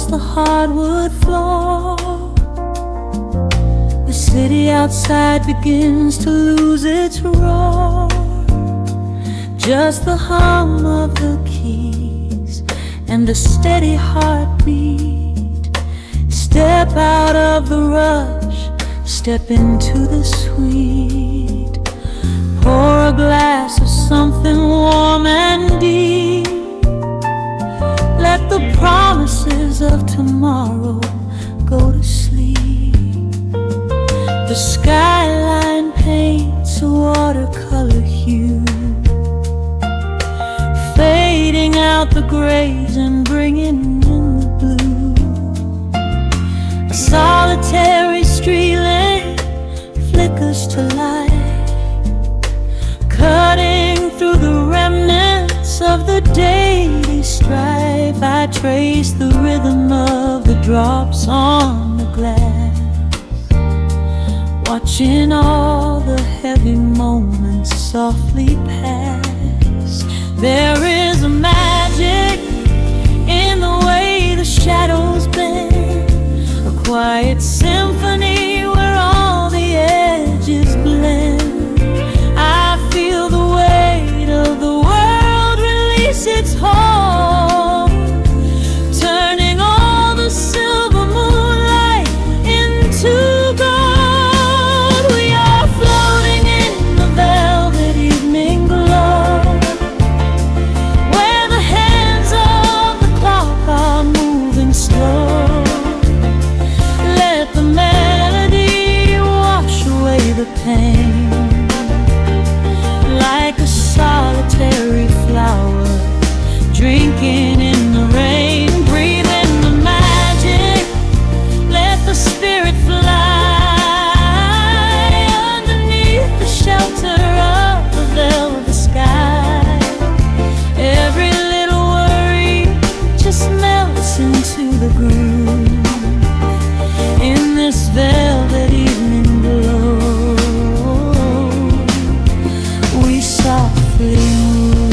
across the hardwood floor. The city outside begins to lose its roar. Just the hum of the keys and a steady heartbeat. Step out of the rush, step into the sweet. Pour a glass of something warm and deep. Let the promises of tomorrow go to sleep. The skyline paints a watercolor hue, fading out the grays and bringing in the blue. A solitary street lamp flickers to life, cutting through the remnants of the daily strife. I trace the rhythm of the drops on the glass, watching all the heavy moments softly pass. There is a magic in the way the shadows bend, a quiet symphony where all the edges blend. I feel the weight of the world release its hold, turning all the silver moonlight into gold. We are floating in the velvet evening glow, where the hands of the clock are moving slow. Let the melody wash away the pain, like a solitary flower drinking in the rain. Breathe in the magic, let the spirit fly underneath the shelter of the velvet sky. Every little worry just melts into the groove in this velvet evening glow. We softly move.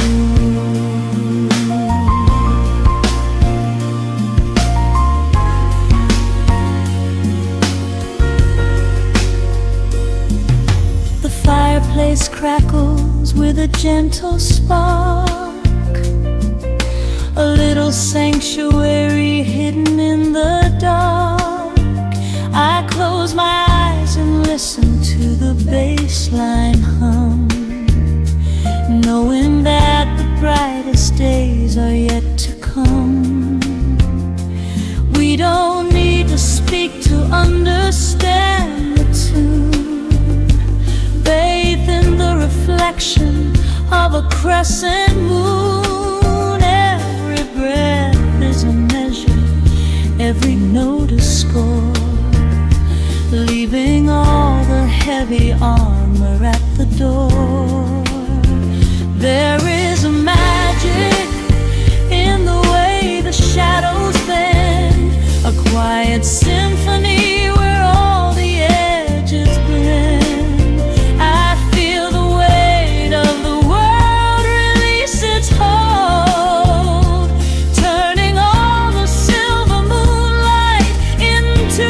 The fireplace crackles with a gentle spark, a little sanctuary hidden in the dark. I close my eyes and listen to the bass line hum, knowing that the brightest days are yet to come. We don't need to speak to understand the tune. Bathe in the reflection of a crescent moon. Every breath is a measure, every note a score, leaving all the heavy armor at the door. There is a magic in the way the shadows bend, a quiet symphony where all the edges blend. I feel the weight of the world release its hold, turning all the silver moonlight into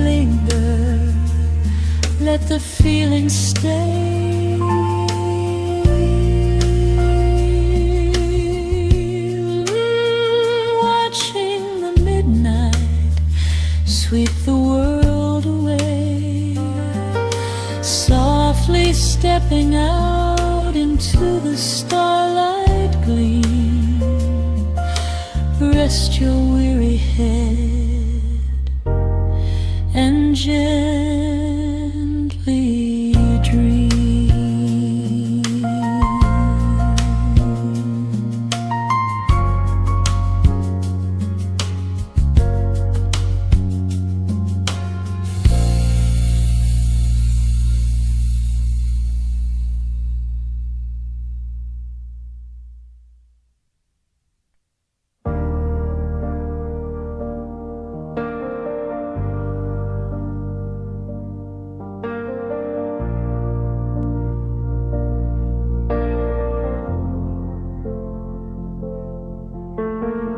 linger, let the feeling stay. Watching the midnight sweep the world away, softly stepping out into the starlight gleam. Rest your weary head and gently dream.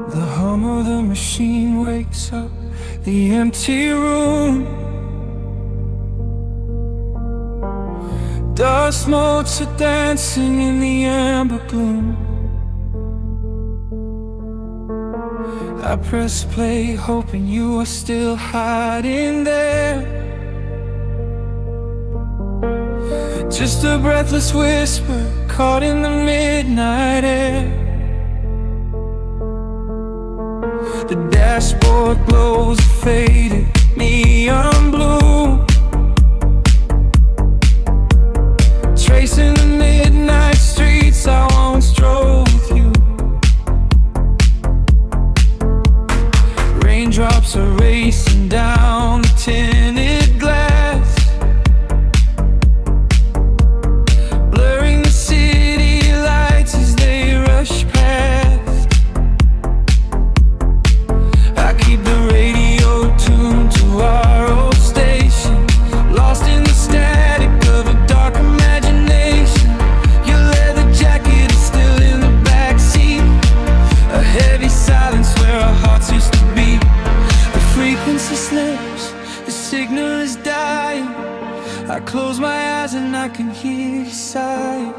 The hum of the machine wakes up the empty room. Dust motes are dancing in the amber gloom. I press play, hoping you are still hiding there. Just a breathless whisper caught in the midnight air. The dashboard glows a faded neon blue, tracing the midnight streets I once drove with you. Raindrops are racing down the tinted glass, blurring the city lights as they rush past. I keep the radio tuned to our old station, lost in the static of a dark imagination. Your leather jacket is still in the backseat, a heavy silence where our hearts used to beat. The frequency slips, the signal is dying. I close my eyes and I can hear you sigh.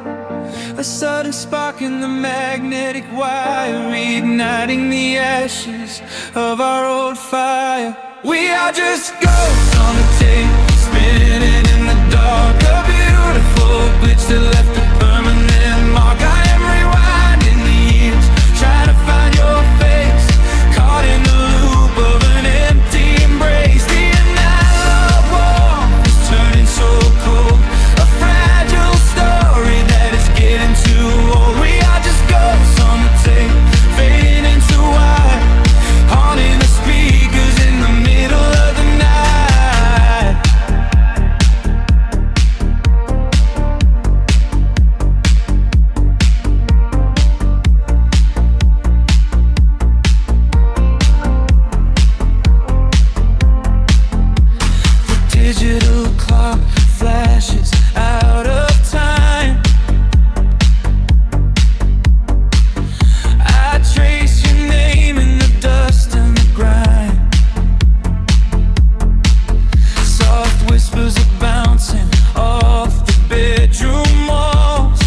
A sudden spark in the magnetic wire, reigniting the ashes of our old fire. We are just ghosts on the tape, spinning in the dark. A beautiful glitch that left a permanent mark. I am rewinding the years, trying to find your face, caught in the loop of an empty embrace. The analog warmth is turning so cold, a fragile story that is getting too old. We are just ghosts on the tape, fading into white, haunting the speakers in the middle of the night. The digital clock flashes out of time. I trace your name in the dust and the grime. Soft whispers are bouncing off the bedroom walls,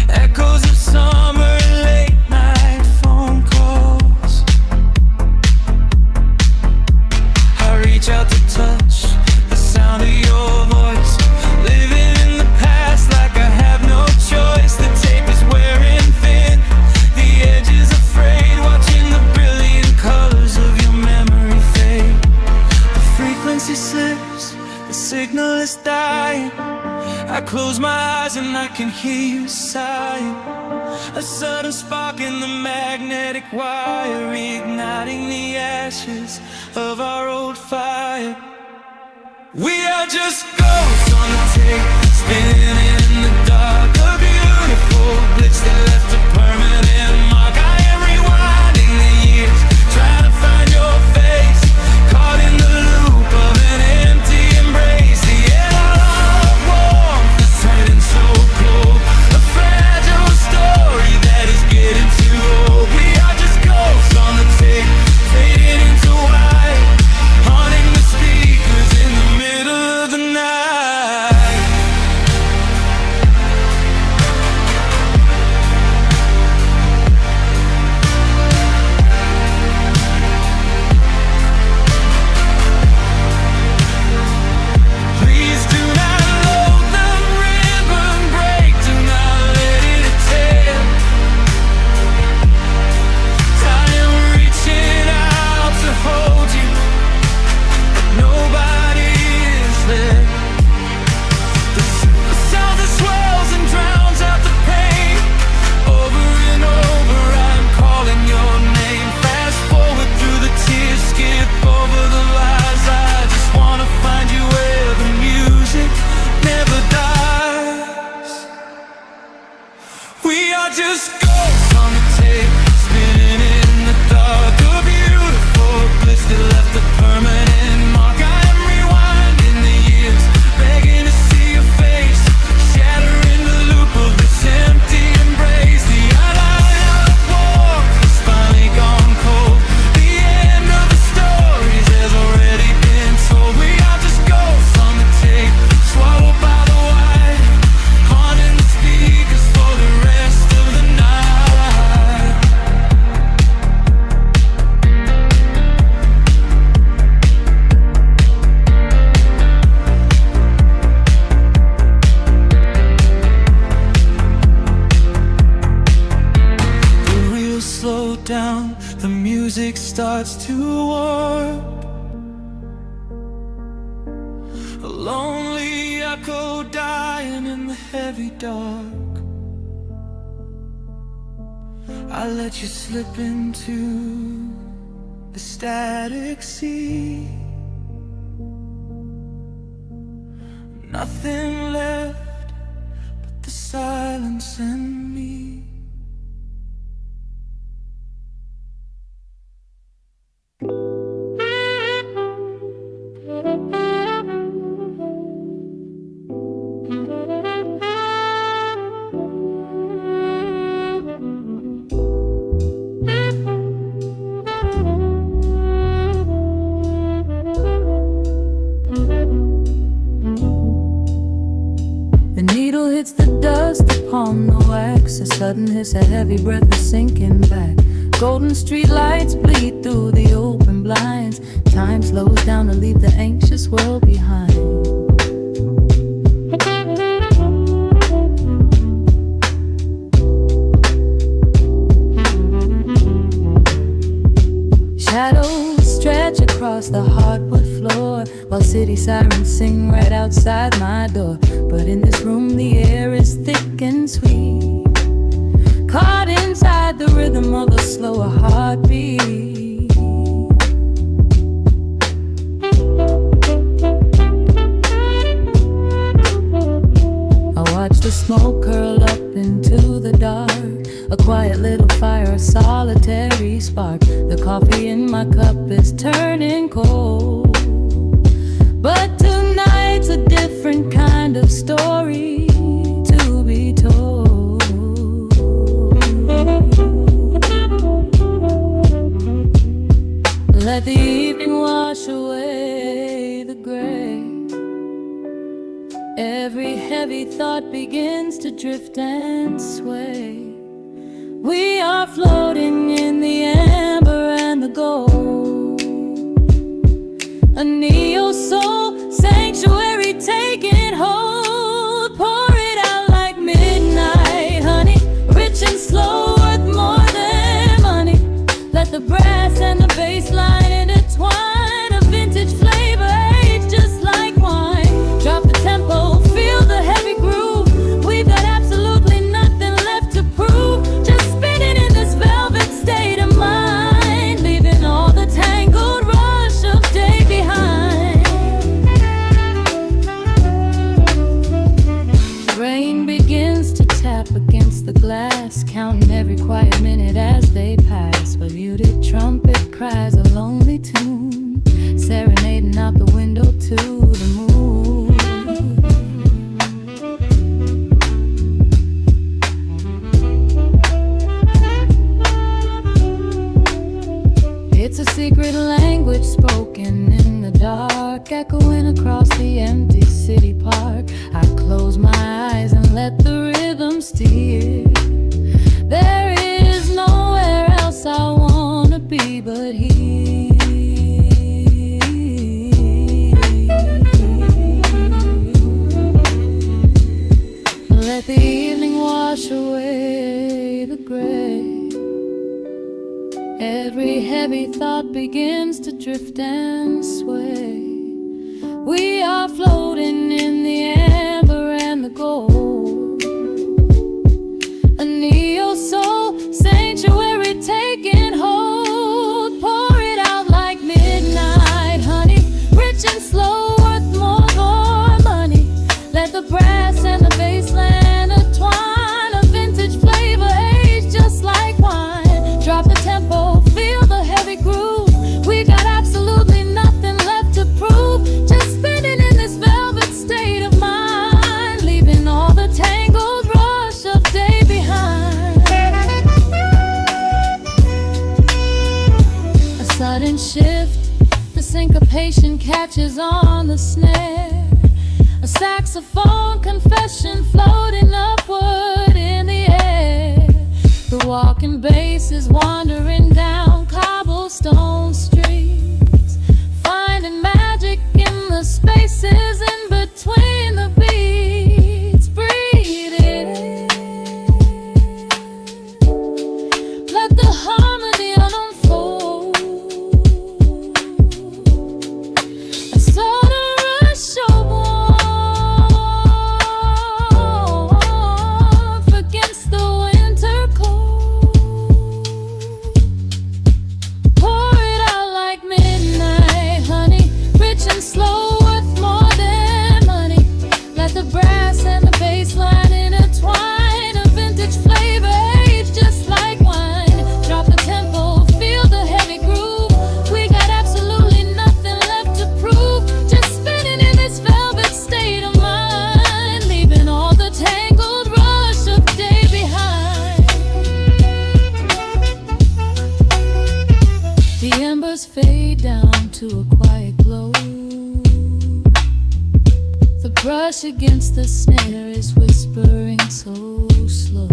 echoes of summer late night phone calls. I reach out to touch the sound of your voice, living in the past like I have no choice. The tape is wearing thin, the edge is afraid, watching the brilliant colors of your memory fade. The frequency slips, the signal is dying. I close my eyes and I can hear you sighing. A sudden spark in the magnetic wire, reigniting the ashes of our old fire. We are just ghosts on the tape, spinning in the dark. A beautiful glitch that left a permanent mark. I am rewinding the years, trying to find your face, caught in the loop of an empty embrace. The analog warmth is turning so cold, a fragile story that is getting too old. We are just ghosts on the tape, fading into white. music starts to warp. A lonely echo dying in the heavy dark. I let you slip into the static sea. Nothing left but the silence and me. The needle hits the dust upon the wax. A sudden hiss, a heavy breath is sinking back. Golden street lights bleed through the open blinds. Time slows down to leave the anxious world behind. Shadows stretch across the hardwood floor, while city sirens sing right outside my door. But in this room the air is thick and sweet, caught inside the rhythm of a slower heartbeat. I watch the smoke curl up into the dark, a quiet little fire, a solitary spark. The coffee in my cup is turning cold, but tonight's a different kind of story to be told. Let the evening wash away the gray. Every heavy thought begins to drift and sway. We are floating in the amber and the gold, a neo-soul sanctuary taking hold. Pour it out like midnight honey, rich and slow, worth more than money. Let the brass and the bass line intertwine, a vintage flavor aged just like wine. Drop the tempo, feel the heavy groove. We've got absolutely nothing left to prove. Just spinning in this velvet state of mind, leaving all the tangled rush of day behind. Rain begins to tap against the glass, counting every quiet minute as they pass. A muted trumpet cries a lonely tune, serenading out the window to the moon. It's a secret language spoken in the dark, echoing across the empty city park. I close my eyes and let the rhythm steer. There is nowhere else I wanna be but here. Let the evening wash away the gray. Every heavy thought begins to drift and sway. We are floating in the amber and the gold, a neo-soul sanctuary taking hold. Pour it out like midnight honey, rich and slow, worth more money. Let the brass and the bass line intertwine, a vintage flavor aged just like wine. Drop the tempo, feel the heavy groove. We got absolutely nothing left to prove. Just spinning in this velvet state of mind, leaving all the tangled rush of day behind. A sudden shift, the syncopation catches on the snare. A saxophone confession floating upward in the air. The walking bass is wandering down cobblestone streets, finding magic in the spaces in between the beats. Breathe it in, let the harmony unfold. down to a quiet glow. The brush against the snare is whispering so slow.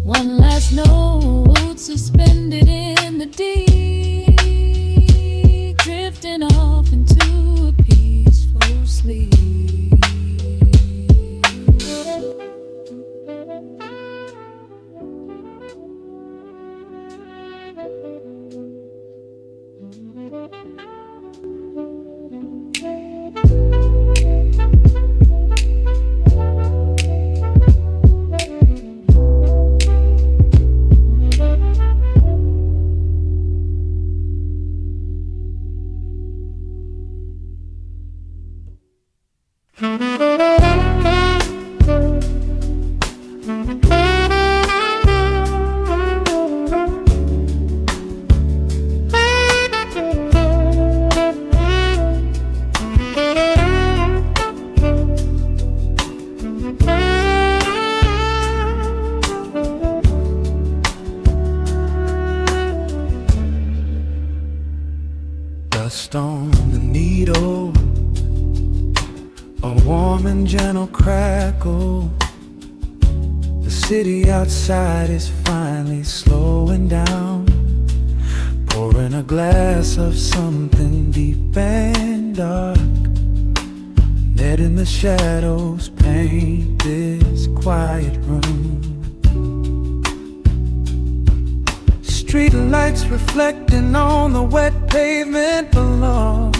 One last note suspended in the deep, drifting off into a peaceful sleep. Dust on the needle, a warm and gentle crackle. The city outside is finally slowing down, pouring a glass of something deep and dark. Net in the shadows paint this quiet room. Street lights reflecting on the wet pavement below.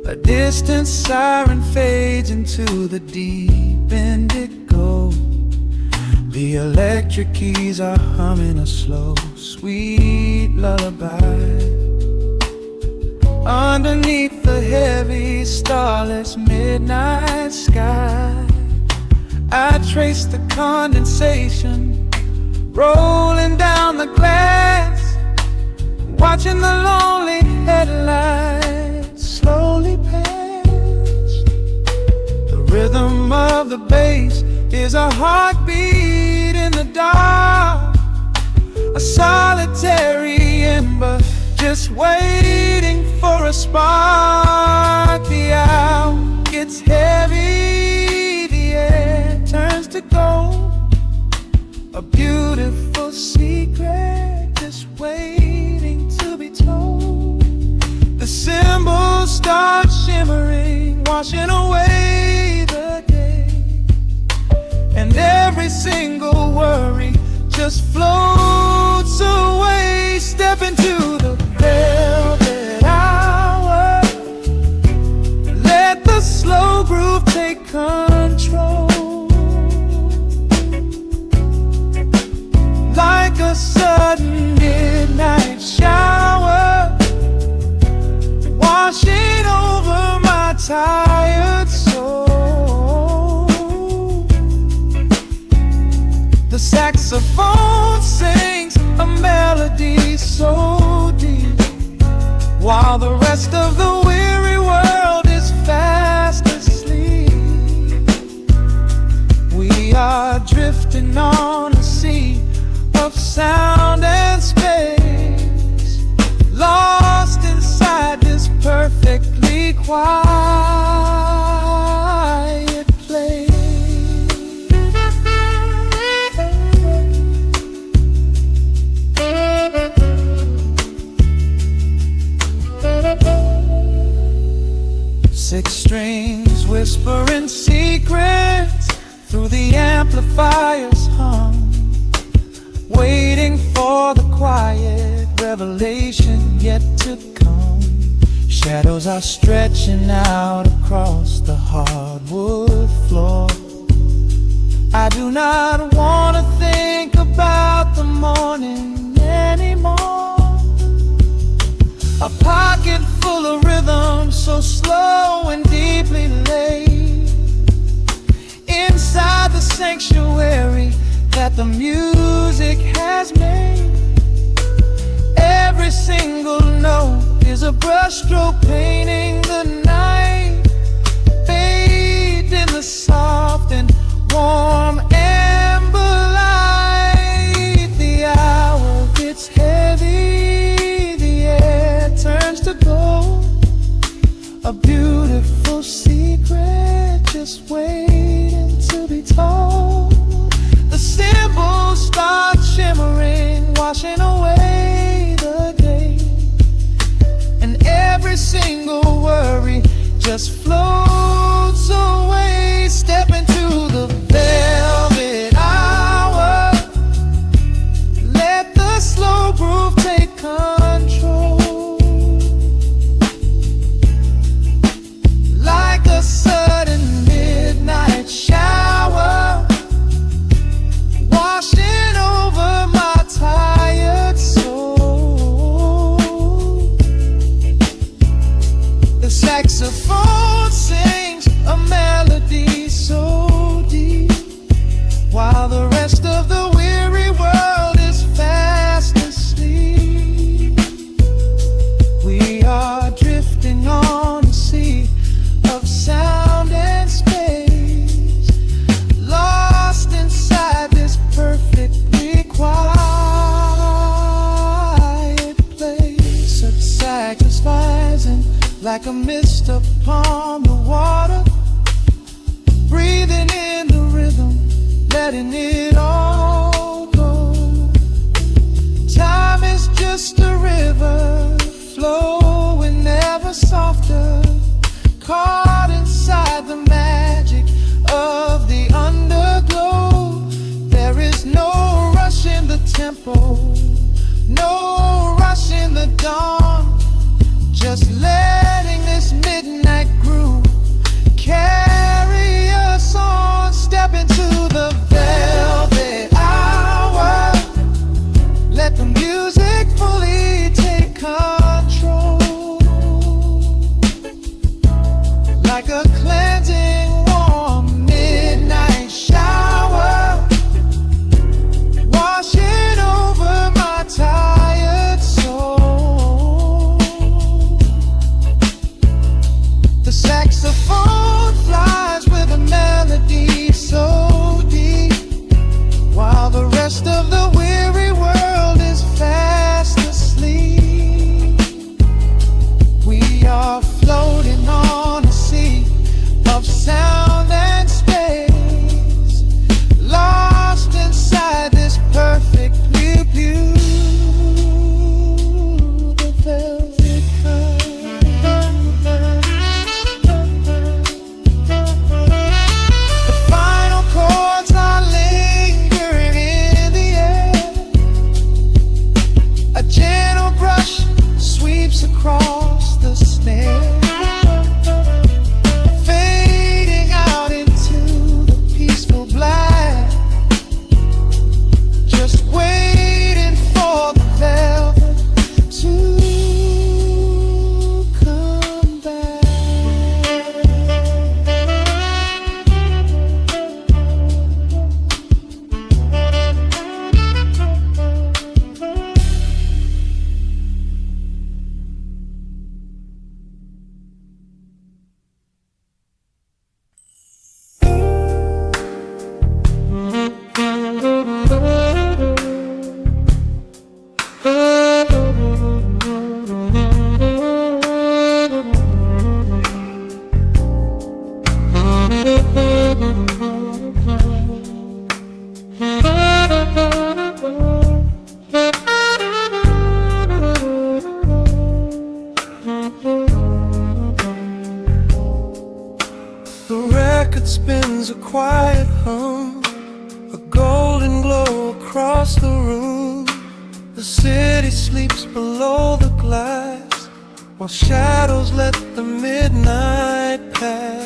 A distant siren fades into the deep indigo. The electric keys are humming a slow, sweet lullaby. Underneath the heavy, starless midnight sky, I trace the condensation rolling down the glass, watching the lonely headlights slowly pass. The rhythm of the bass is a heartbeat in the dark, a solitary ember just waiting for a spark. The hour gets heavy, the air turns to gold. A beautiful secret just waiting to be told. The symbols start shimmering, washing away the day, and every single worry just floats away. Step into the velvet hour, let the slow groove take control. Like a sudden midnight shower, washing over my tired soul. The saxophone sings a melody so deep, while the rest of the weary world is fast asleep. We are drifting on a sea of sound and space, lost inside this perfectly quiet place. Six strings whispering secrets through the amplifier's hum, waiting for the quiet revelation yet to come. Shadows are stretching out across the hardwood floor. I do not want to think about the morning anymore. A pocket full of rhythm, so slow and deeply laid, inside the sanctuary that the music has made. Every single note is a brushstroke painting the night, bathed in the soft and warm amber light. The hour gets heavy, A beautiful secret just waiting to be told. The symbols start shimmering, washing away the day, and every single worry just floats away. Step into the velvet hour, let the slow groove take control. Like a sudden midnight shower, washing over my tired soul. The saxophone sings a melody so deep, while the rest of the weary world is fast asleep. We are drifting on a sea of sound and space, lost inside this perfectly quiet place. A sacrificing like a mist upon the water, breathing in the rhythm, letting it all go. Time is just a river, flowing ever softer, caught inside the magic of the underglow. There is no rush in the tempo, no rush in the dawn, just letting this midnight groove carry us on. Step into the velvet hour, let the music fully take control. Like a cleansing warm midnight shower, washing over my tired soul. The saxophone flies with a melody so deep, while the rest of the weary world is fast asleep. We are floating on a sea of sound and space, lost inside this perfectly beautiful velvet curve. The final chords are lingering in the air, a gentle brush sweeps across the snare, fading out into the peaceful black, just waiting for the velvet to come back. The record spins a quiet hum, a golden glow across the room. The city sleeps below the glass, while shadows let the midnight pass.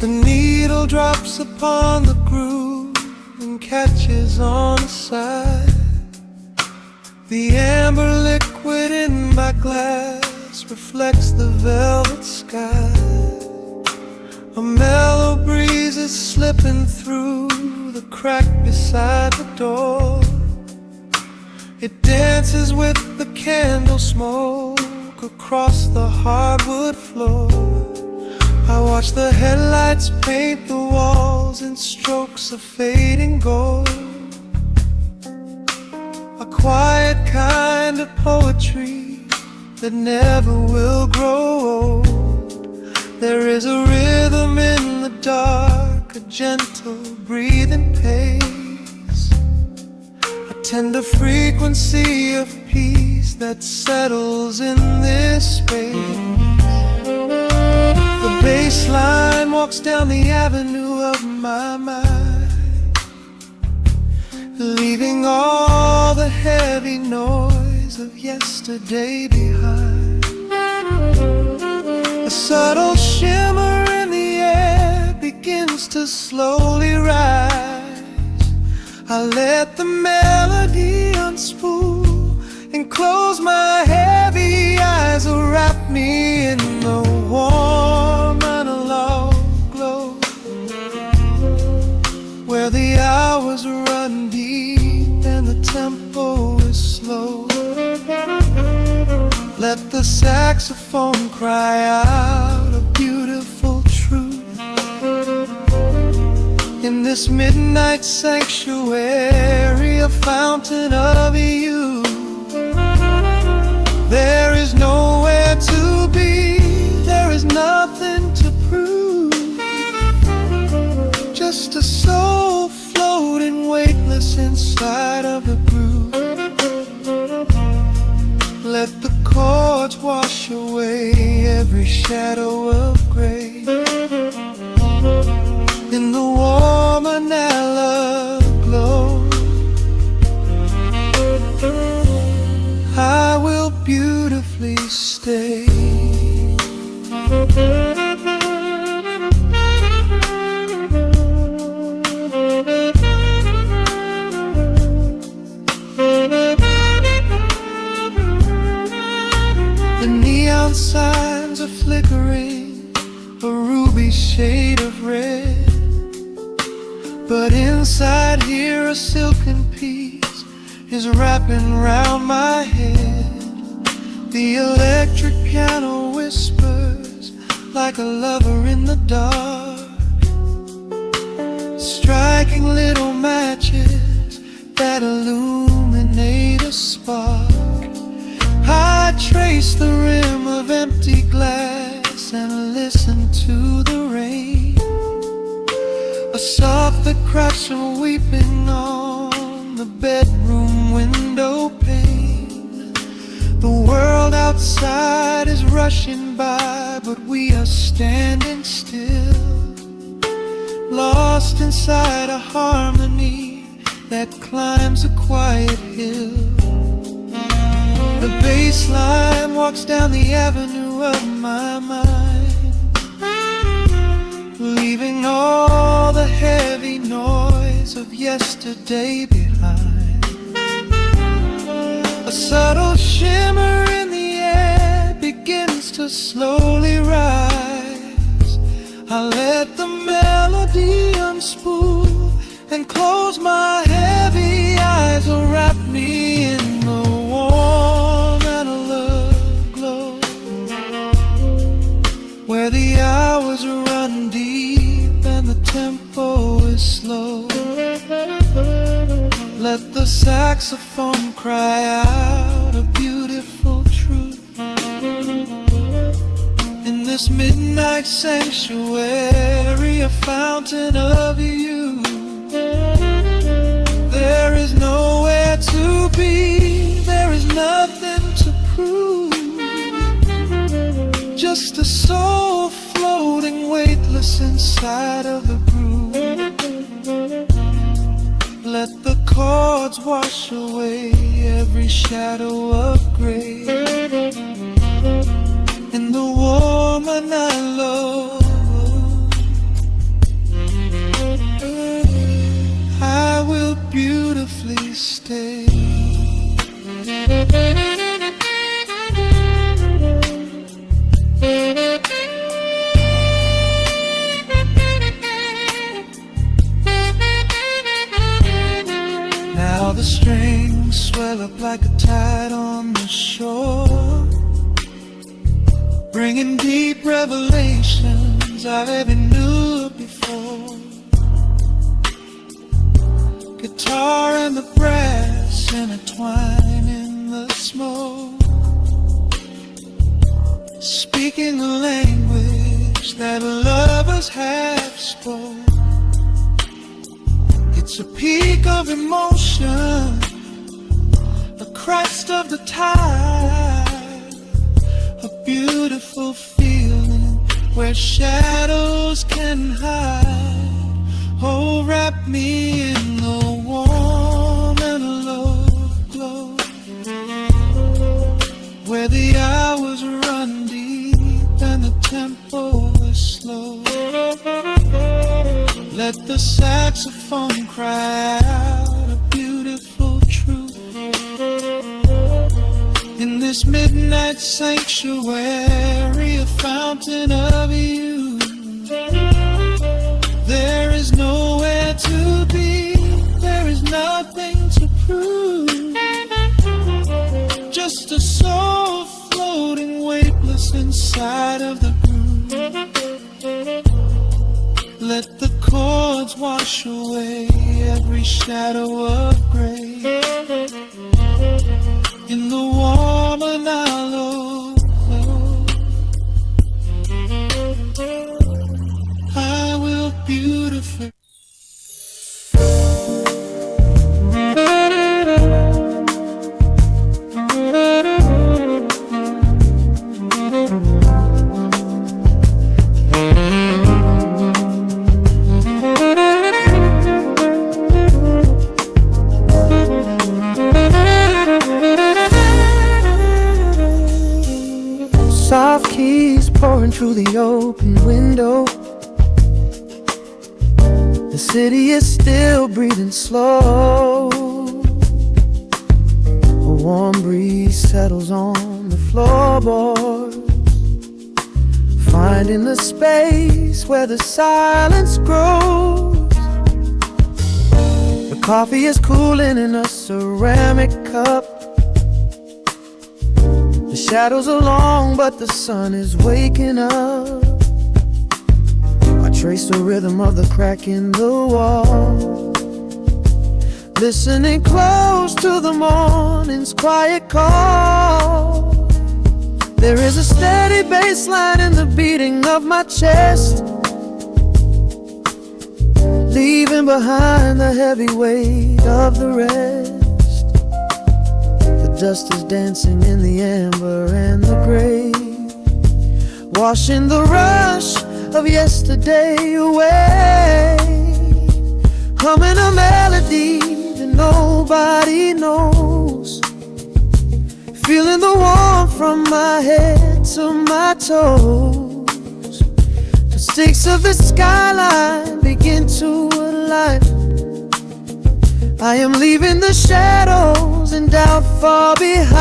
The needle drops upon the groove and catches on the side. The amber liquid in my glass reflects the velvet sky. A mellow breeze is slipping through the crack beside the door. It dances with the candle smoke across the hardwood floor. I watch the headlights paint the walls in strokes of fading gold, a quiet kind of poetry that never will grow old. There is a rhythm in the dark, a gentle breathing pace, a tender frequency of peace that settles in this space. The bass line walks down the avenue of my mind, leaving all the heavy noise of yesterday behind. A subtle shimmer in the air begins to slowly rise. I let the melody unspool and close my heavy eyes, wrap me in the warm analog glow, where the hours run deep and the tempo is slow. Let the saxophone cry out a beautiful truth in this midnight sanctuary, a fountain of youth. There is nowhere to be, there is nothing to prove, just a soul floating weightless inside of the groove. Let the chords wash away every shadow of gray in the warm analog glow. I will beautifully stay. The neon signs are flickering, a ruby shade of red, but inside here a silken peace is wrapping round my head. The electric piano whispers like a lover in the dark, striking little matches that illuminate a spark. I trace the rim of empty glass and listen to the rain, a soft that cries from weeping on the bedroom window pane. The world outside is rushing by, but we are standing still, lost inside a harmony that climbs a quiet hill. The bass line walks down the avenue of my mind, leaving all the heavy noise of yesterday behind. A subtle shimmer in the air begins to slowly rise. I let the melody unspool and close my heavy eyes, wrap me in the warm analog glow, where the hours run deep and the tempo is slow. Let the saxophone cry out a beautiful truth in this midnight sanctuary, a fountain of youth. There is nowhere to be, there is nothing to prove, just a soul floating weightless inside of the groove. Let the chords wash away every shadow of gray in the warm analog. I will beautifully stay. Now the strings swell up like a tide on the shore, bringing deep revelations things I've ever knew before. Guitar and the brass intertwine in the smoke, speaking a language that lovers have spoke. It's a peak of emotion, a crest of the tide, a beautiful feeling where shadows can hide. Oh, wrap me in the warm and low glow, where the hours run deep and the tempo is slow. Let the saxophone cry out a beautiful truth in this midnight sanctuary, a fountain of youth. There is nowhere to be, there is nothing to prove, just a soul floating weightless inside of the groove. Let the chords wash away every shadow of gray in the warm and hollow glow. I will beautify. Soft keys pouring through the open window. The city is still breathing slow. A warm breeze settles on the floorboards, finding the space where the silence grows. The coffee is cooling in a ceramic cup. The shadows are long, but the sun is waking up. I trace the rhythm of the crack in the wall, listening close to the morning's quiet call. There is a steady bass line in the beating of my chest, leaving behind the heavy weight of the rest. Dust is dancing in the amber and the gray, washing the rush of yesterday away. Humming a melody that nobody knows, feeling the warmth from my head to my toes. The sticks of the skyline begin to align. I am leaving the shadows and doubt far behind.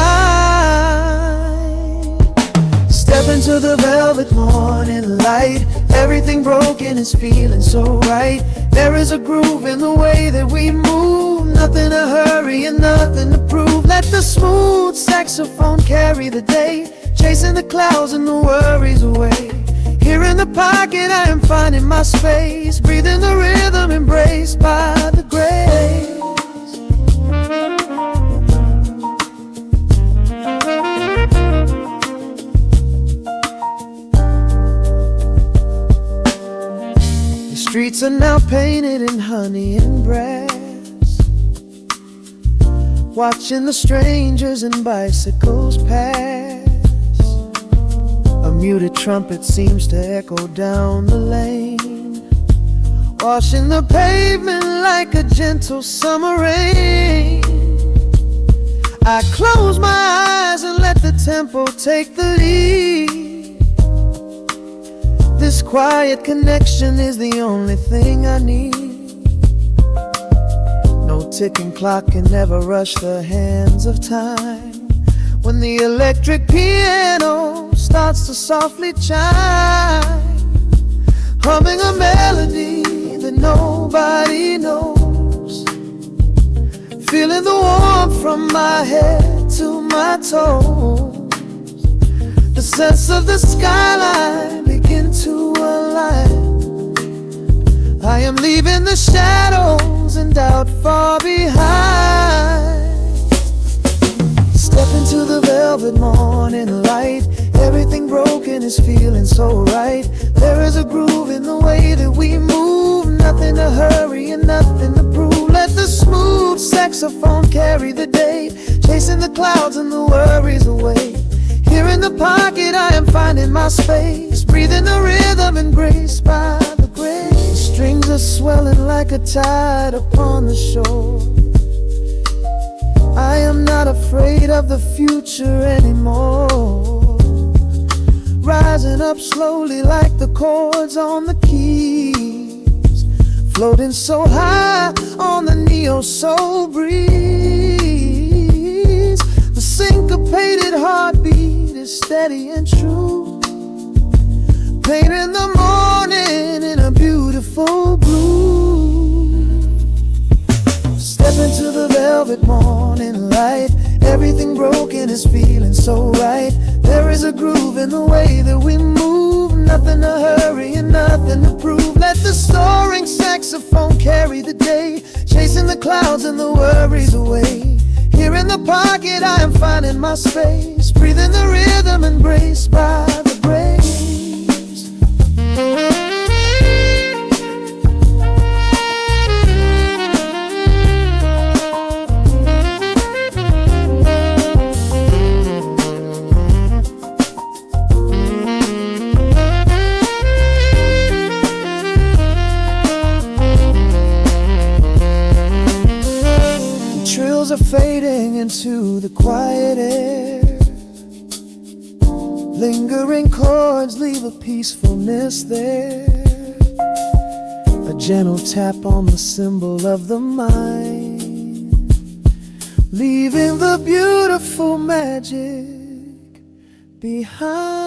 Step into the velvet morning light. Everything broken is feeling so right. There is a groove in the way that we move, nothing to hurry and nothing to prove. Let the smooth saxophone carry the day, chasing the clouds and the worries away. Here in the pocket I am finding my space, breathing the rhythm embraced by the grace. Streets are now painted in honey and brass, watching the strangers and bicycles pass. A muted trumpet seems to echo down the lane, washing the pavement like a gentle summer rain. I close my eyes and let the tempo take the lead. This quiet connection is the only thing I need. No ticking clock can ever rush the hands of time. When the electric piano starts to softly chime, humming a melody that nobody knows, feeling the warmth from my head to my toes. The sense of the skyline begin to align. line. I am leaving the shadows and doubt far behind. Step into the velvet morning light. Everything broken is feeling so right. There is a groove in the way that we move. Nothing to hurry and nothing to prove. Let the smooth saxophone carry the day, chasing the clouds and the worries away. Here in the pocket I am finding my space, breathing the rhythm embraced by the grace. Strings are swelling like a tide upon the shore. I am not afraid of the future anymore. Rising up slowly like the chords on the keys, floating so high on the neo-soul breeze. The syncopated heartbeat is steady and true, painting the morning in a beautiful blue. Step into the velvet morning light. Everything broken is feeling so right. There is a groove in the way that we move. Nothing to hurry and nothing to prove. Let the soaring saxophone carry the day, chasing the clouds and the worries away. Here in the pocket I am finding my space, breathing the rhythm embraced by the grace. Are fading into the quiet air. Lingering chords leave a peacefulness there. A gentle tap on the cymbal of the mind, leaving the beautiful magic behind.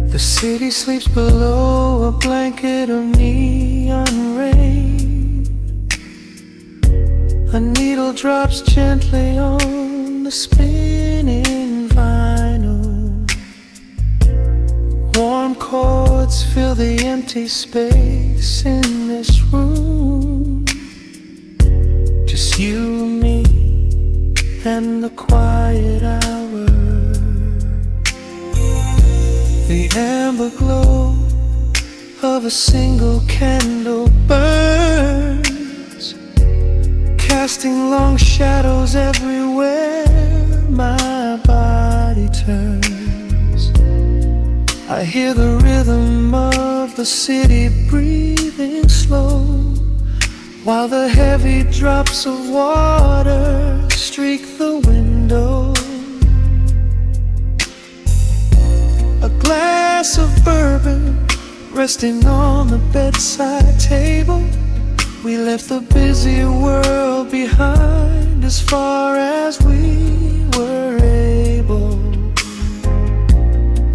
The city sleeps below a blanket of neon rain. A needle drops gently on the spinning vinyl. Warm chords fill the empty space in this room. Just you, me, and the quiet hour. The amber glow of a single candle burns, casting long shadows everywhere my body turns. I hear the rhythm of the city breathing slow, while the heavy drops of water streak the window. A glass of bourbon resting on the bedside table. We left the busy world behind as far as we were able.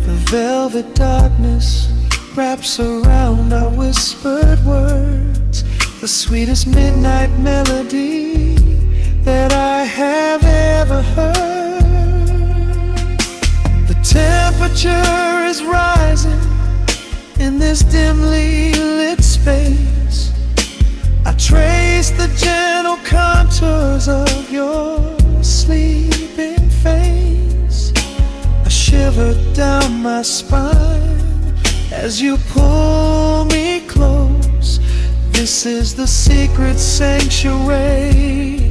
The velvet darkness wraps around our whispered words, the sweetest midnight melody that I have ever heard. The temperature is rising in this dimly lit space. I trace the gentle contours of your sleeping face. A shiver down my spine as you pull me close. This is the secret sanctuary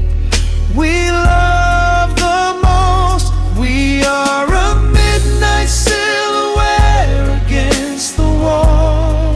we love the most. We are a midnight silhouette against the wall.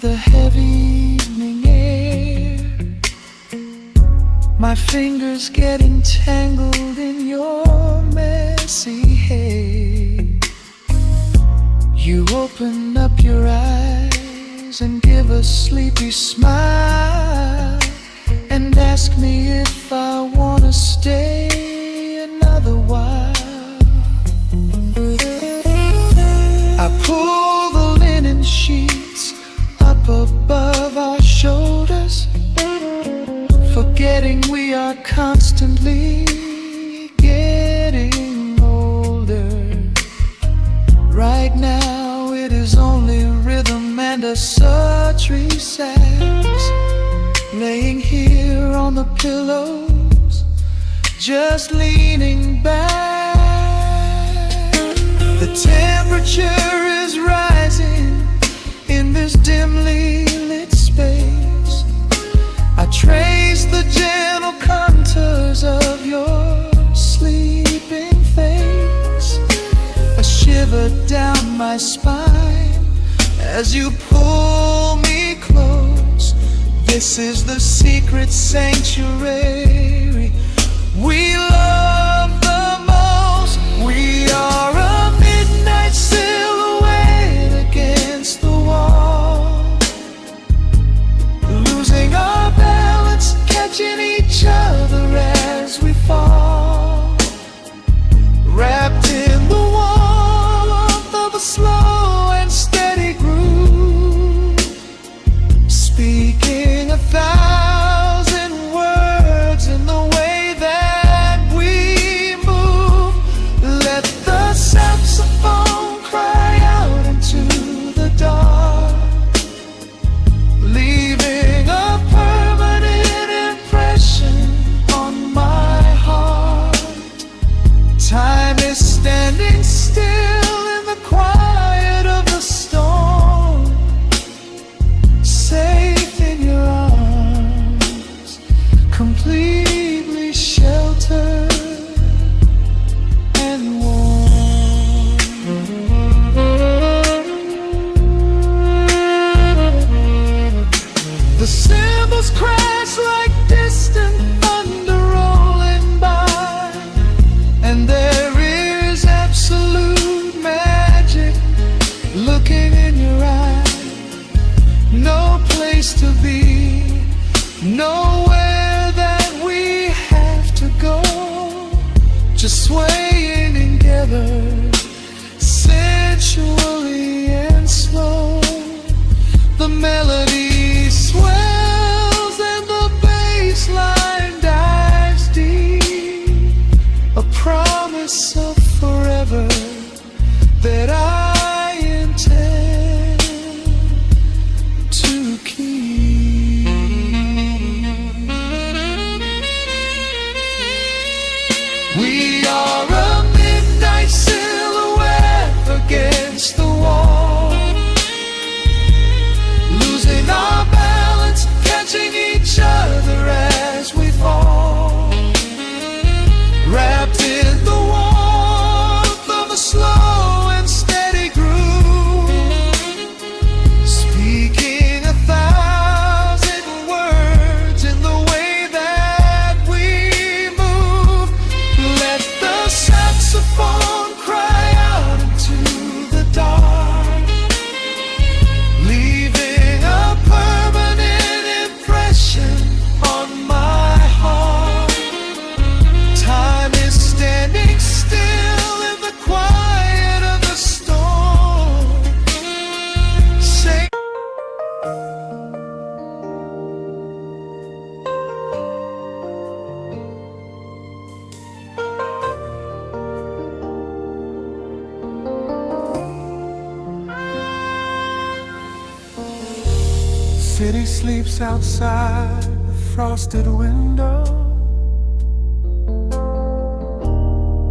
the heavy evening air, my fingers get entangled in your messy hair. You open up your eyes and give a sleepy smile and ask me if I wanna stay another while. I pull the linen sheets up above our shoulders, forgetting we are constantly getting older. Right now it is only rhythm and a sultry sax, laying here on the pillows, just leaning back. The temperature is rising in this dimly lit space. I trace the gentle contours of your sleeping face, a shiver down my spine as you pull me close. This is the secret sanctuary we love the most. We are a midnight silhouette against the wall, losing our balance, catching each other as we fall, wrapped in the warmth of a slow and steady groove, speaking 1,000 words in the way that we move. Let the saxophone cry out into the dark, leaving a permanent impression on my heart. Time is standing still in the quiet of the storm, safe in your arms, completely sheltered and warm. The cymbals crash like distant thunder rolling by, and there is absolute magic looking in your eyes. No place to be, nowhere that we have to go, just swaying together, sensually and slow. The melody swells and the bass line dives deep, a promise of forever that I intend to keep. We are a midnight silhouette against the wall, losing our balance, catching each other as we fall, wrapped in the warmth of a slow and steady groove, speaking 1,000 words in the way that we move. Let the saxophone cry out into the dark, leaving a permanent impression on my heart. Time is standing still in the quiet of the storm. Say city sleeps outside the frosted window,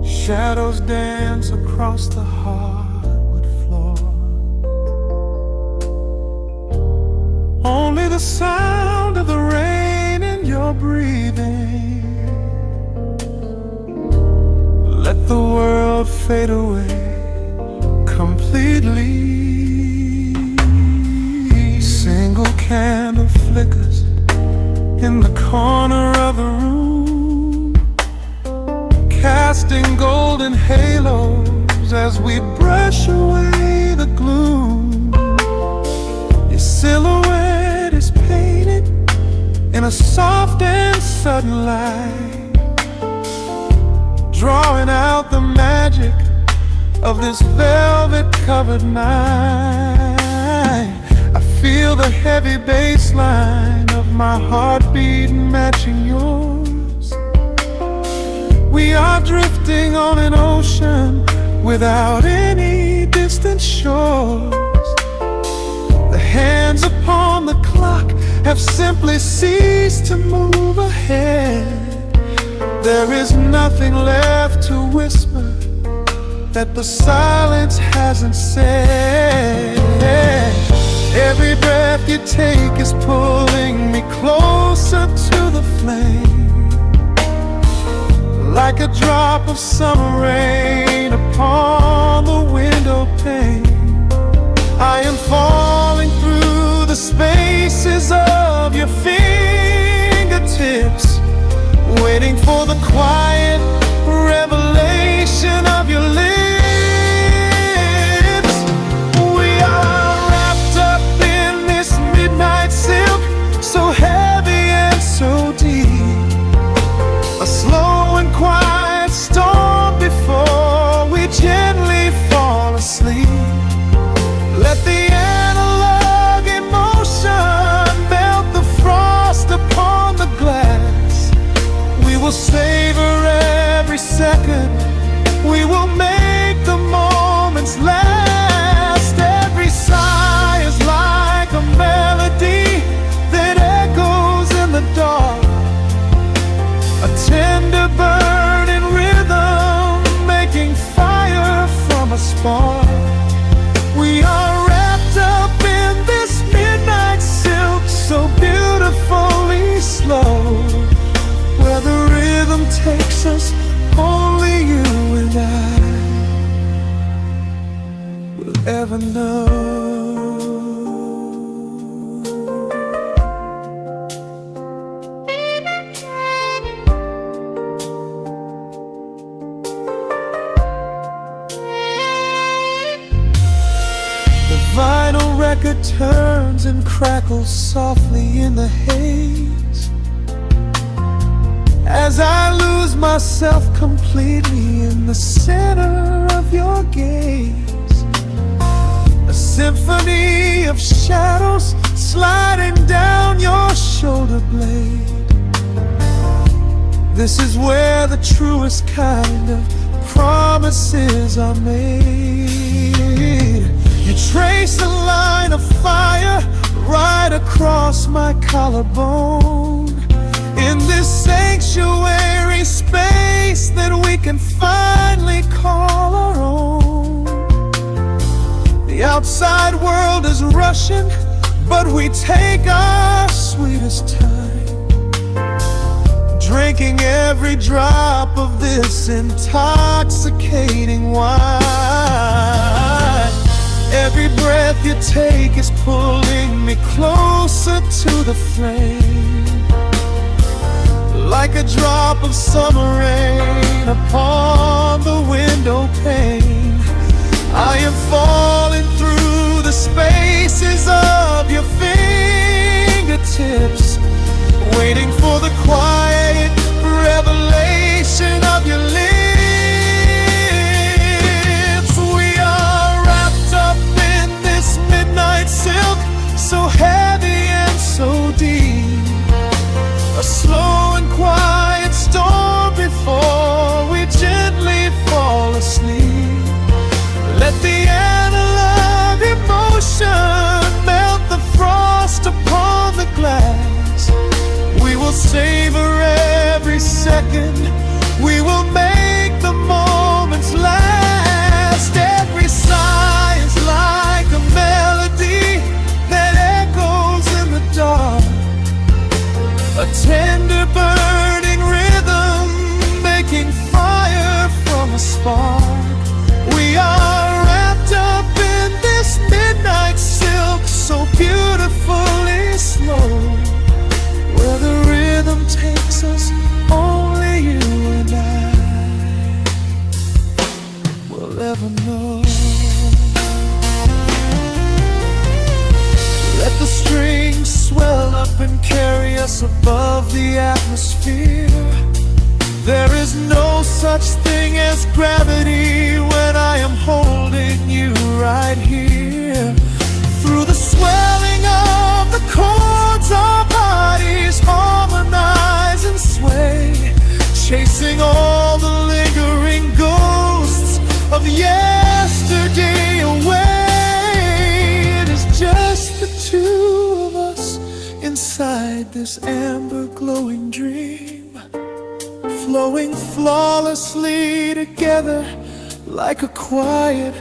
shadows dance across the hardwood floor. Only the sound of the rain in your breathing. Let the world fade away completely. Sing flickers in the corner of the room, casting golden halos as we brush away the gloom. Your silhouette is painted in a soft and sudden light, drawing out the magic of this velvet-covered night. I feel the heavy bass line of my heartbeat matching yours. We are drifting on an ocean without any distant shores. The hands upon the clock have simply ceased to move ahead. There is nothing left to whisper that the silence hasn't said. Every breath you take is pulling me closer to the flame, like a drop of summer rain upon the window pane. I am falling through the spaces of your fingertips, waiting for the quiet revelation of your lips. We are wrapped up in this midnight silk, so heavy and so deep, a slow and quiet storm before we gently fall asleep. Let the analog emotion melt the frost upon the glass. We will savor every second, we will make the moments last. Every sigh is like a melody that echoes in the dark, a tender burning rhythm making fire from a spark. We are wrapped up in this midnight silk, so beautifully slow, where the rhythm takes us, only you and I will ever know. The vinyl record turns and crackles softly in the haze as I lose myself completely in the center of your gaze. A symphony of shadows sliding down your shoulder blade. This is where the truest kind of promises are made. You trace a line of fire right across my collarbone, in this sanctuary space that we can finally call our own. The outside world is rushing, but we take our sweetest time, drinking every drop of this intoxicating wine. Every breath you take is pulling me closer to the flame, like a drop of summer rain upon the window pane. I am falling through the spaces of your fingertips, waiting for the quiet revelation of your lips. We are wrapped up in this midnight silk, so heavy and so deep, a slow and quiet storm before we gently fall asleep. Let the analog emotion melt the frost upon the glass. We will savor every second, we will make the moments last. Every sigh is like a melody that echoes in the dark, a tender burning rhythm making fire from a spark. We are wrapped up in this midnight silk, so beautifully slow, up and carry us above the atmosphere. There is no such thing as gravity when I am holding you right here. Through the swelling of the chords, our bodies harmonize and sway, chasing all the lingering ghosts of yesterday away. It is just the two of us inside this amber glowing dream, flowing flawlessly together like a quiet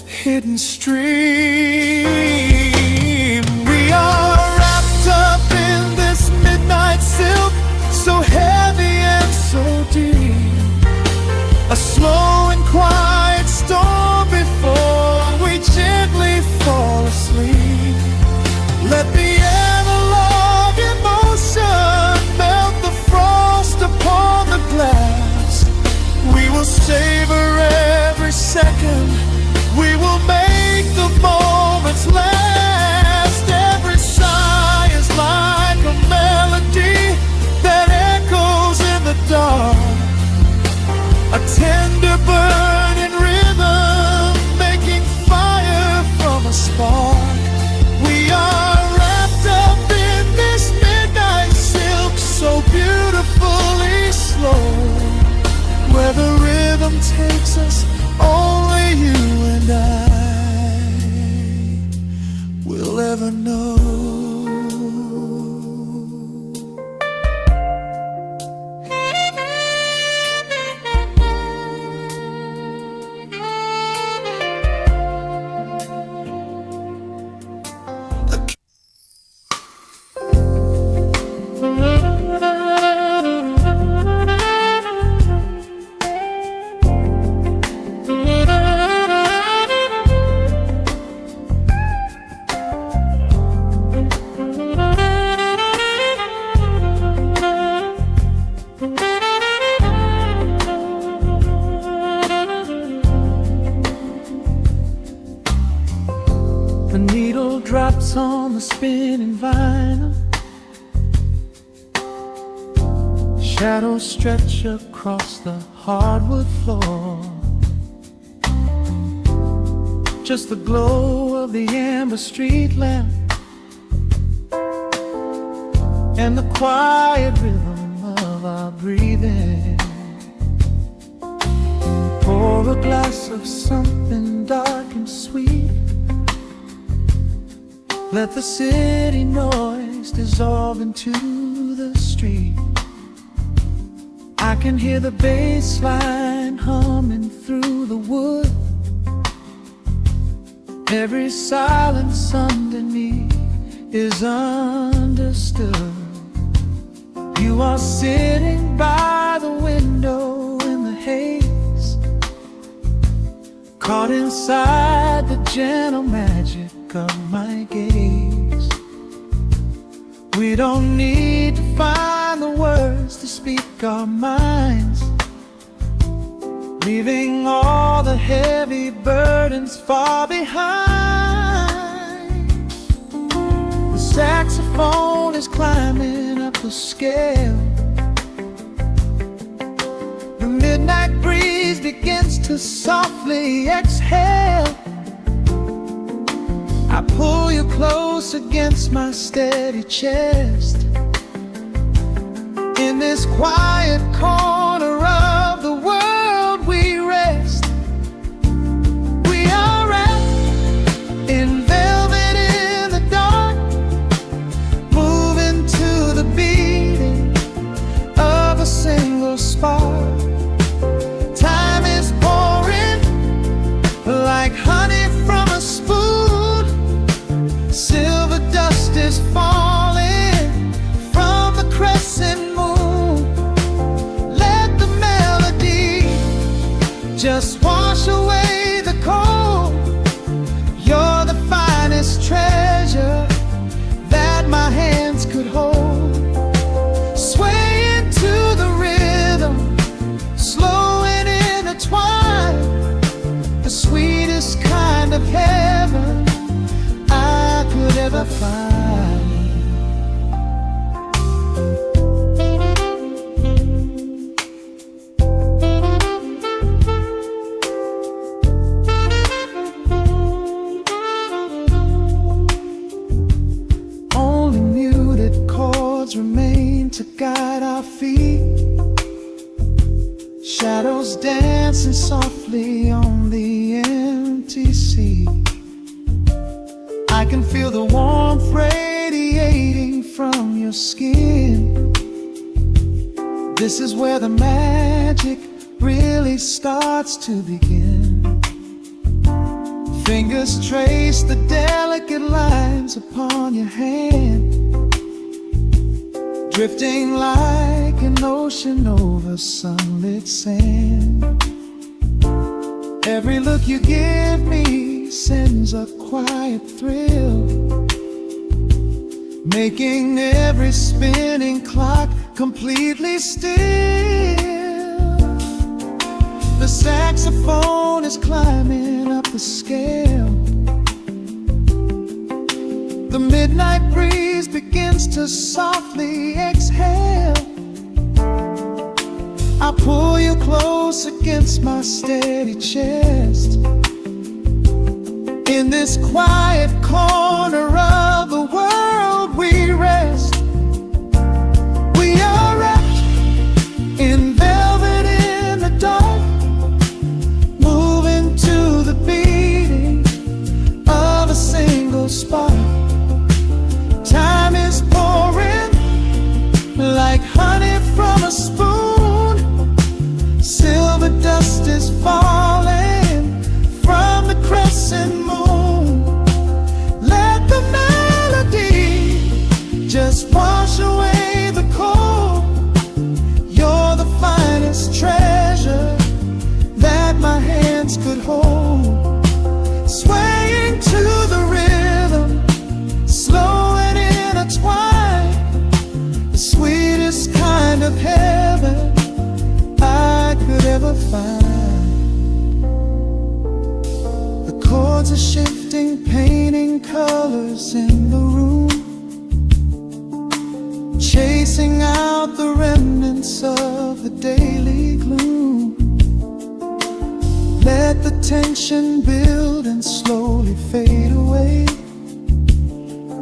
hidden stream. We are wrapped up in this midnight silk, so heavy and so deep, a slow and quiet storm before we gently fall asleep. Let the analog emotion melt the frost upon the glass. We will savor every second, we will make the moments last. Every sigh is like a melody that echoes in the dark, a tender burning rhythm making fire from a spark. We are wrapped up in this midnight silk, so beautifully slow. Where the rhythm takes us, only you and I will ever know. The needle drops on the spinning vinyl, shadows stretch across the hardwood floor. Just the glow of the amber street lamp and the quiet rhythm of our breathing. Pour a glass of something dark and sweet, let the city noise dissolve into the street. I can hear the bass line humming through the wood, every silence underneath is understood. You are sitting by the window in the haze, caught inside the gentle magic of my gaze. We don't need to find the words to speak our minds, leaving all the heavy burdens far behind. The saxophone is climbing up the scale, the midnight breeze begins to softly exhale. I pull you close against my steady chest. In this quiet corner of the world we rest. We are wrapped in velvet in the dark, moving to the beating of a single spark. Time is pouring like honey from a spoon. Silver dust is falling from the crescent moon. Let the melody just wash away the cold. You're the finest treasure that my hands could hold. Sway into the rhythm, slow and intertwined, the sweetest kind of heaven I could ever find. chords remain to guide our feet. Shadows dancing softly on the empty sea. I can feel the warmth radiating from your skin. This is where the magic really starts to begin. Fingers trace the delicate lines upon your hand, drifting like an ocean over sunlit sand. Every look you give me sends a quiet thrill, making every spinning clock completely still. The saxophone is climbing up the scale. The midnight breeze begins to softly exhale. I pull you close against my steady chest. In this quiet corner of the world we rest. We are wrapped in velvet in the dark, moving to the beating of a single spark. Time is pouring like honey from a spoon. Silver dust is falling from the crescent moon. Let the melody just wash away the cold. You're the finest treasure that my hands could hold. Swaying to the rhythm, slow and intertwined, the sweetest kind of heaven I could ever find. The chords are shifting, painting colors in the room, chasing out the remnants of the daily gloom. Let the tension build and slowly fade away.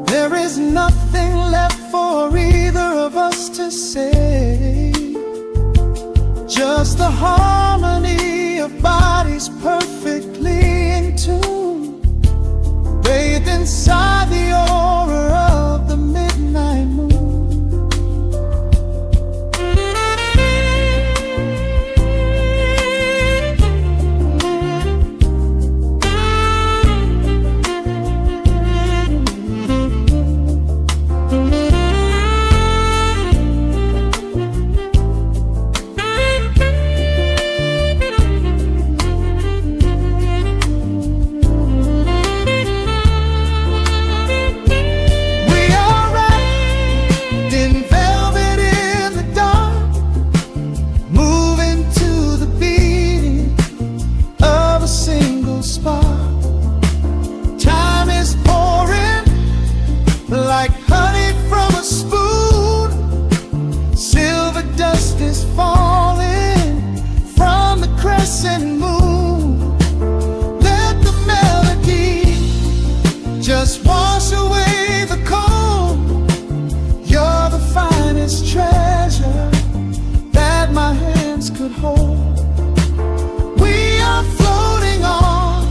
There is nothing left for either of us to say. Just the harmony of bodies perfectly in tune, bathed inside the aura of the midnight moon. Like honey from a spoon, silver dust is falling from the crescent moon. Let the melody just wash away the cold. You're the finest treasure that my hands could hold. We are floating on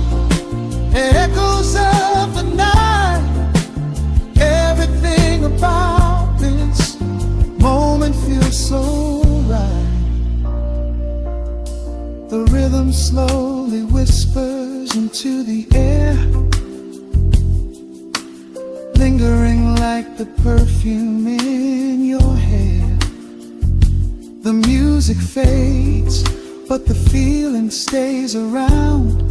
echoes of the night. Everything about this moment feels so right. The rhythm slowly whispers into the air, lingering like the perfume in your hair. The music fades, but the feeling stays around,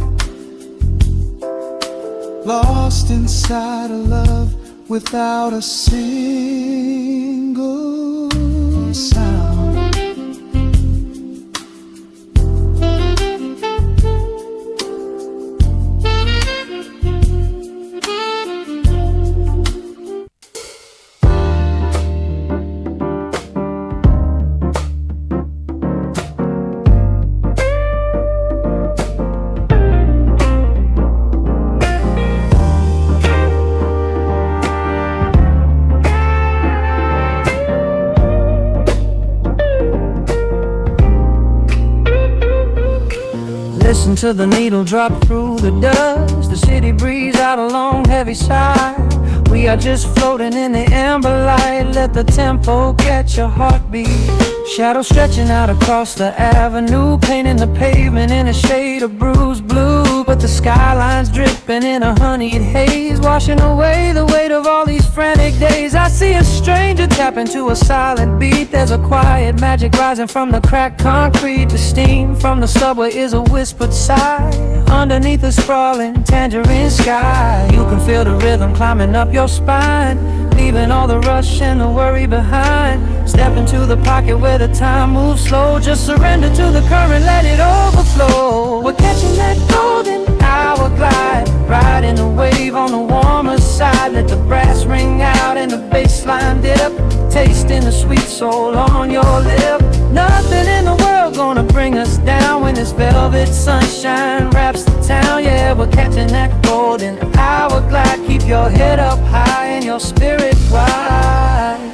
lost inside a love without a single sound. Listen to the needle drop through the dust. The city breeze out a long heavy sigh. We are just floating in the amber light. Let the tempo catch your heartbeat. Shadows stretching out across the avenue, painting the pavement in a shade of bruised blue. But the skyline's dripping in a honeyed haze, washing away the weight of all these frantic days. I see a stranger tap into a silent beat. There's a quiet magic rising from the cracked concrete. The steam from the subway is a whispered sigh underneath the sprawling tangerine sky. You can feel the rhythm climbing up your spine, leaving all the rush and the worry behind. Step into the pocket where the time moves slow. Just surrender to the current, let it overflow. We're catching that golden hour glide, riding the wave on the warmer side. Let the brass ring out and the bass line dip, tasting the sweet soul on your lip. Nothing in the world gonna bring us down when this velvet sunshine wraps the town. Yeah, we're catching that golden hour glide. Keep your head up high and your spirit wide.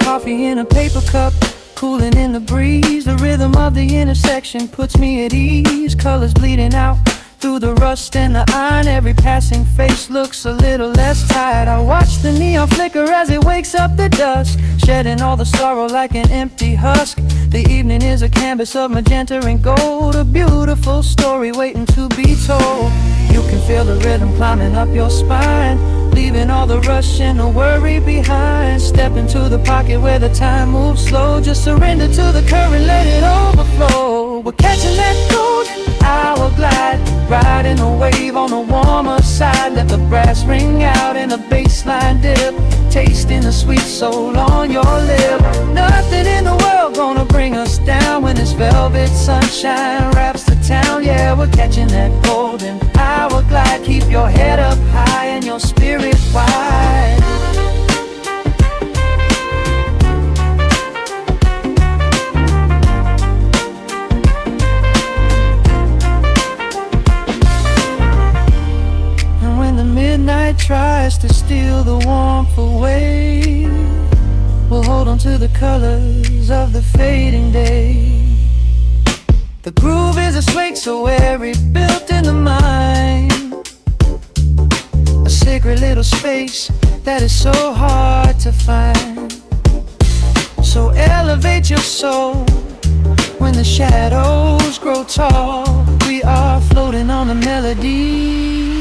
Coffee in a paper cup, cooling in the breeze. The rhythm of the intersection puts me at ease. Colors bleeding out through the rust and the iron. Every passing face looks a little less tired. I watch the neon flicker as it wakes up the dusk, shedding all the sorrow like an empty husk. The evening is a canvas of magenta and gold, a beautiful story waiting to be told. You can feel the rhythm climbing up your spine, leaving all the rush and the worry behind. Step into the pocket where the time moves slow. Just surrender to the current, let it overflow. We're catching that golden hour glide, riding a wave on the warmer side. Let the brass ring out and the bass line dip, tasting the sweet soul on your lip. Nothing in the world gonna bring us down when this velvet sunshine wraps the town. Yeah, we're catching that golden hour glide. Keep your head up high and your spirit wide. And when the midnight tries to steal the warmth away, we'll hold on to the colors of the fading day. The groove is a swing so airy, built in the mind, a sacred little space that is so hard to find. So elevate your soul when the shadows grow tall. We are floating on a melody,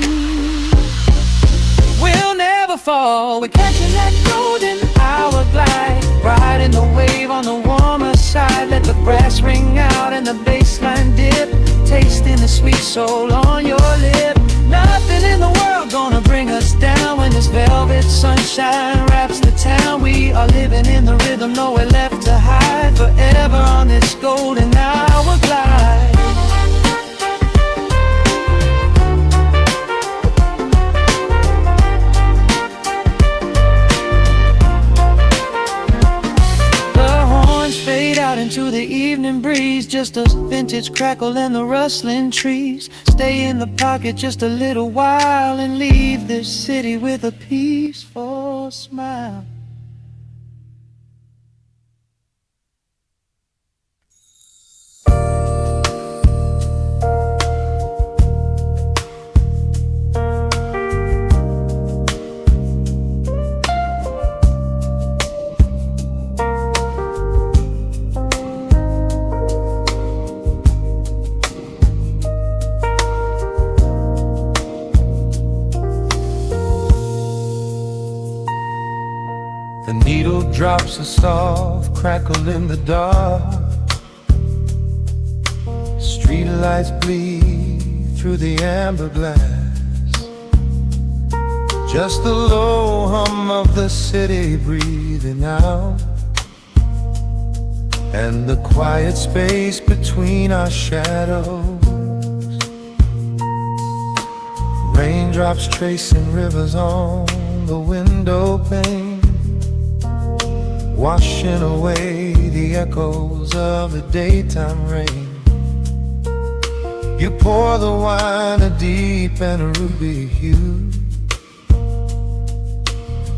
we'll never fall. We're catching that golden hour glide, riding the wave on the warmer side. Let the brass ring out and the bass line dip, tasting the sweet soul on your lip. Nothing in the world gonna bring us down when this velvet sunshine wraps the town. We are living in the rhythm, nowhere left to hide, forever on this golden hour glide. Fade out into the evening breeze, just a vintage crackle and the rustling trees. Stay in the pocket just a little while and leave this city with a peaceful smile. The needle drops a soft crackle in the dark. Street lights bleed through the amber glass. Just the low hum of the city breathing out, and the quiet space between our shadows. Raindrops tracing rivers on the window pane, washing away the echoes of the daytime rain. You pour the wine a deep and a ruby hue.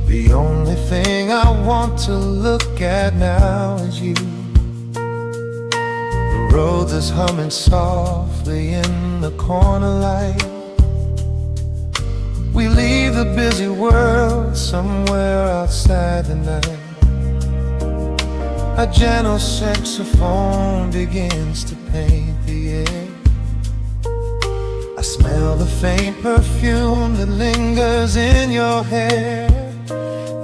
The only thing I want to look at now is you. The road that's humming softly in the corner light. We leave the busy world somewhere outside the night. A gentle saxophone begins to paint the air. I smell the faint perfume that lingers in your hair.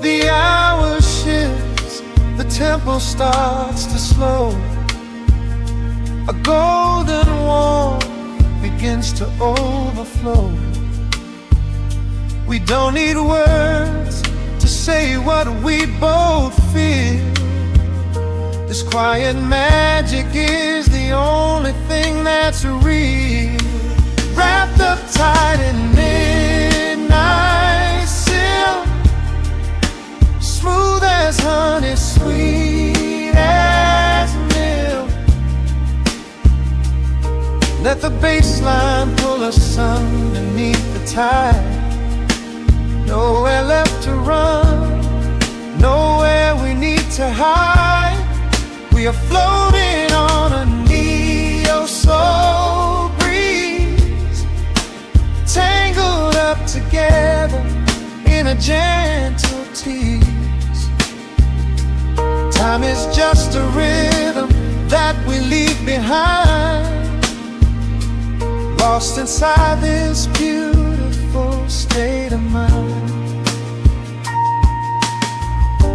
The hour shifts, the tempo starts to slow. A golden warmth begins to overflow. We don't need words to say what we both feel. This quiet magic is the only thing that's real. Wrapped up tight in midnight silk, smooth as honey, sweet as milk. Let the bass line pull us underneath the tide. Nowhere left to run, nowhere we need to hide. We are floating on a neo-soul breeze, tangled up together in a gentle tease. Time is just a rhythm that we leave behind, lost inside this beautiful state of mind.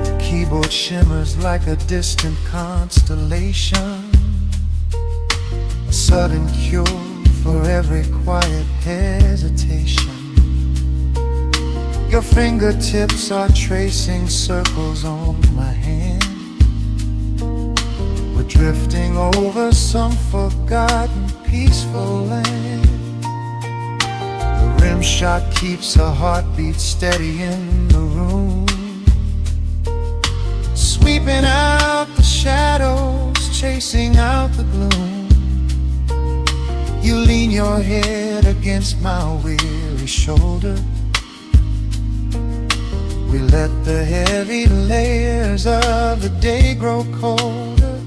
The keyboard shimmers like a distant constellation, a sudden cure for every quiet hesitation. Your fingertips are tracing circles on my hand. We're drifting over some forgotten peaceful land. The rim shot keeps a heartbeat steady in the room, sweeping out the shadows, chasing out the gloom. You lean your head against my weary shoulder. We let the heavy layers of the day grow colder.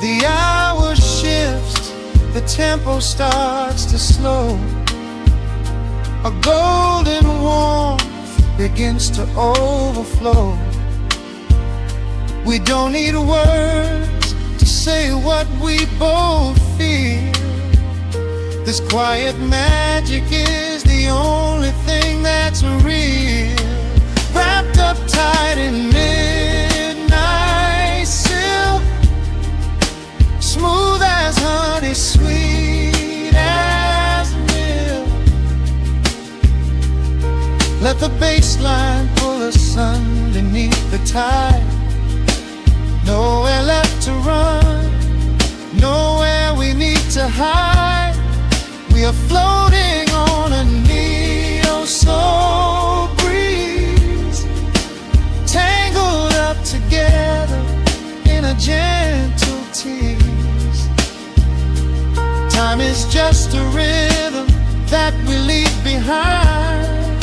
The hour shifts, the tempo starts to slow. A golden warmth begins to overflow. We don't need words to say what we both feel. This quiet magic is the only thing that's real. Wrapped up tight in midnight silk, smooth as honey, sweet as milk. Let the bass line pull us underneath the tide. Nowhere left to run, nowhere we need to hide. We are floating on a neo-soul breeze, tangled up together in a gentle tease. Time is just a rhythm that we leave behind,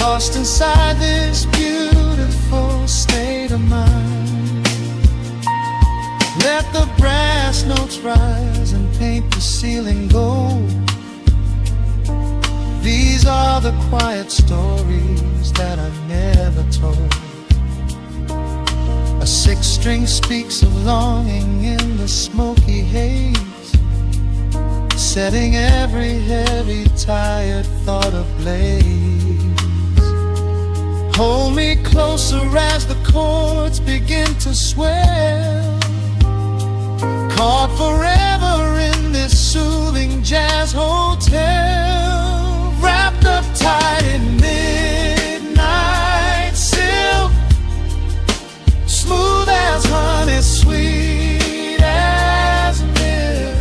lost inside this beautiful state of mind. Let the brass notes rise and paint the ceiling gold. These are the quiet stories that I never told. A sixth string speaks of longing in the smoky haze, setting every heavy, tired thought ablaze. Hold me closer as the chords begin to swell, caught forever in this soothing jazz hotel. Wrapped up tight in midnight silk, smooth as honey, sweet as milk.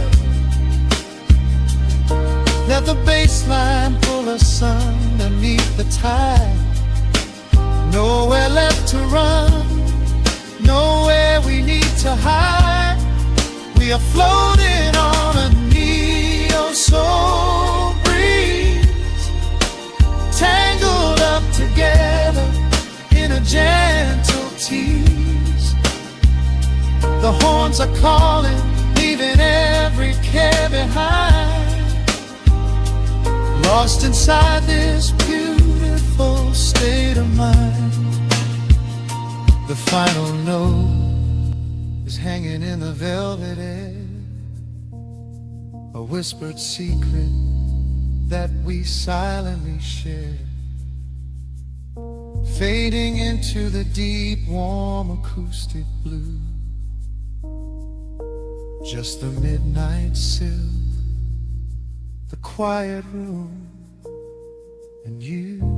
Let the bass line pull us underneath the tide. Nowhere left to run, nowhere we need to hide. We are floating on a neo-soul breeze, tangled up together in a gentle tease. The horns are calling, leaving every care behind, lost inside this beautiful state of mind. The final note is hanging in the velvet air, a whispered secret that we silently share, fading into the deep, warm acoustic blue. Just the midnight silk, the quiet room, and you.